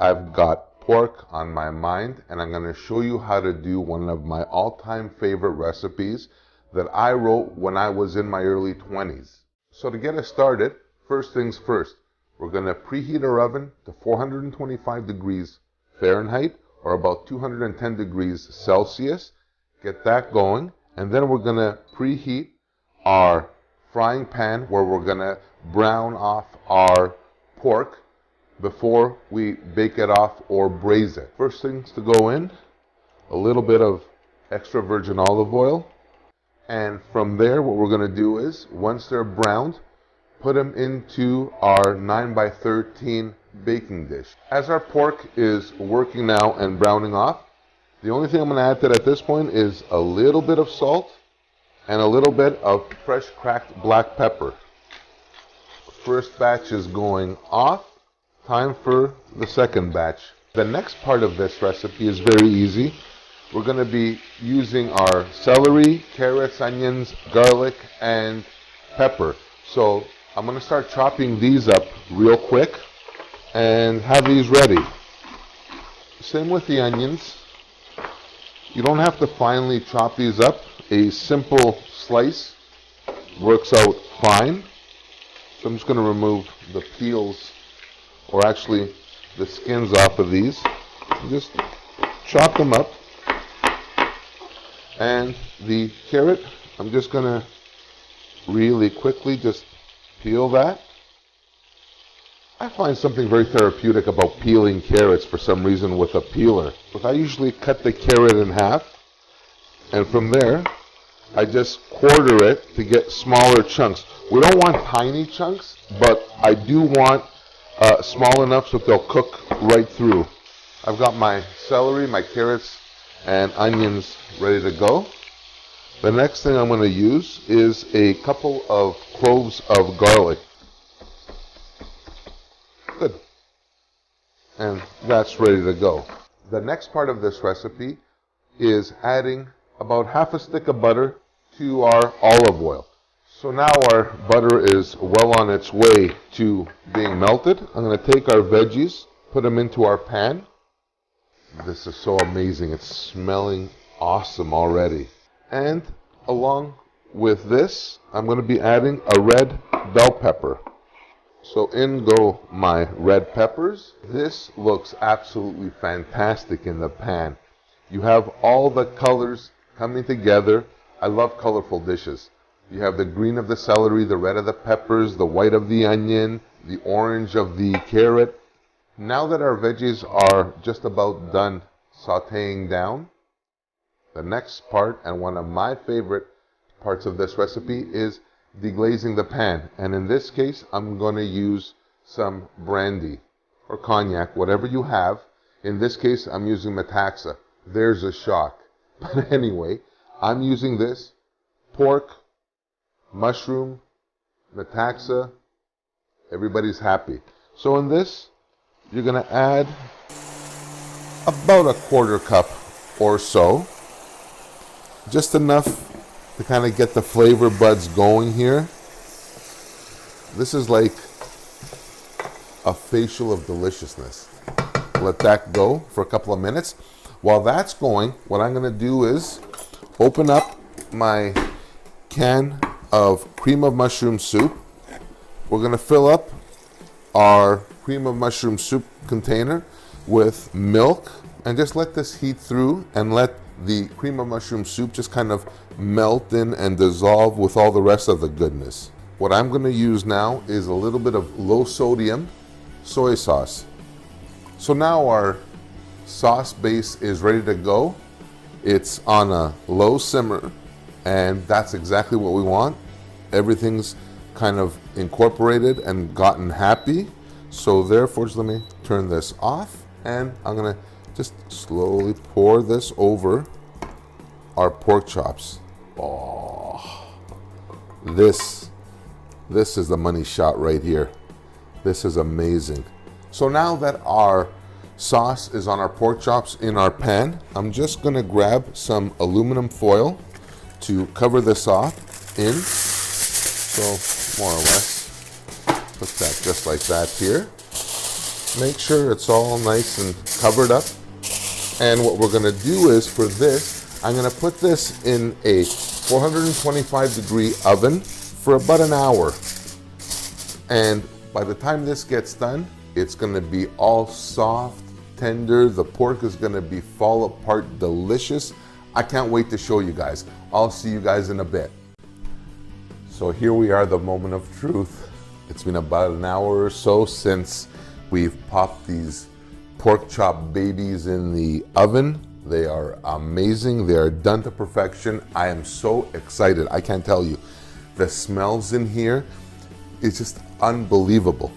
I've got pork on my mind, and I'm going to show you how to do one of my all-time favorite recipes that I wrote when I was in my early 20s. So to get us started, first things first, we're going to preheat our oven to 425 degrees Fahrenheit or about 210 degrees Celsius. Get that going, and then we're going to preheat our frying pan where we're going to brown off our pork before we bake it off or braise it. First things to go in, a little bit of extra virgin olive oil. And from there, what we're going to do is, once they're browned, put them into our 9x13 baking dish. As our pork is working now and browning off, the only thing I'm going to add to it at this point is a little bit of salt and a little bit of fresh cracked black pepper. First batch is going off. Time for the second batch. The next part of this recipe is very easy. We're going to be using our celery, carrots, onions, garlic, and pepper. So I'm going to start chopping these up real quick and have these ready. Same with the onions. You don't have to finely chop these up. A simple slice works out fine. So I'm just going to remove the peels, or actually the skins off of these. Just chop them up. And the carrot, I'm just going to really quickly just peel that. I find something very therapeutic about peeling carrots for some reason with a peeler. But I usually cut the carrot in half, and from there I just quarter it to get smaller chunks. We don't want tiny chunks, but I do want small enough so they'll cook right through. I've got my celery, my carrots, and onions ready to go. The next thing I'm going to use is a couple of cloves of garlic. Good. And that's ready to go. The next part of this recipe is adding about half a stick of butter to our olive oil. So now our butter is well on its way to being melted. I'm going to take our veggies, put them into our pan. This is so amazing. It's smelling awesome already. And along with this, I'm going to be adding a red bell pepper. So in go my red peppers. This looks absolutely fantastic in the pan. You have all the colors coming together. I love colorful dishes. You have the green of the celery, the red of the peppers, the white of the onion, the orange of the carrot. Now that our veggies are just about done sauteing down, the next part, and one of my favorite parts of this recipe, is deglazing the pan. And in this case, I'm going to use some brandy or cognac, whatever you have. In this case, I'm using Metaxa. There's a shock. But anyway, I'm using this pork, mushroom, Metaxa. Everybody's happy. So in this, you're going to add about a quarter cup or so. Just enough to kind of get the flavor buds going here. This is like a facial of deliciousness. Let that go for a couple of minutes. While that's going, what I'm going to do is open up my can of cream of mushroom soup. We're going to fill up our cream of mushroom soup container with milk and just let this heat through and let the cream of mushroom soup just kind of melt in and dissolve with all the rest of the goodness. What I'm going to use now is a little bit of low sodium soy sauce. So now our sauce base is ready to go. It's on a low simmer, and that's exactly what we want. Everything's kind of incorporated and gotten happy. So therefore, just let me turn this off, and I'm going to just slowly pour this over our pork chops. Oh, this is the money shot right here. This is amazing. So now that our sauce is on our pork chops in our pan, I'm just going to grab some aluminum foil to cover this off in. So more or less, put that just like that here. Make sure it's all nice and covered up. And what we're gonna do is, for this, I'm gonna put this in a 425 degree oven for about an hour. And by the time this gets done, it's gonna be all soft, tender. The pork is gonna be fall apart delicious. I can't wait to show you guys. I'll see you guys in a bit. So here we are, the moment of truth. It's been about an hour or so since we've popped these pork chop babies in the oven. They are amazing. They are done to perfection. I am so excited. I can't tell you. The smells in here is just unbelievable.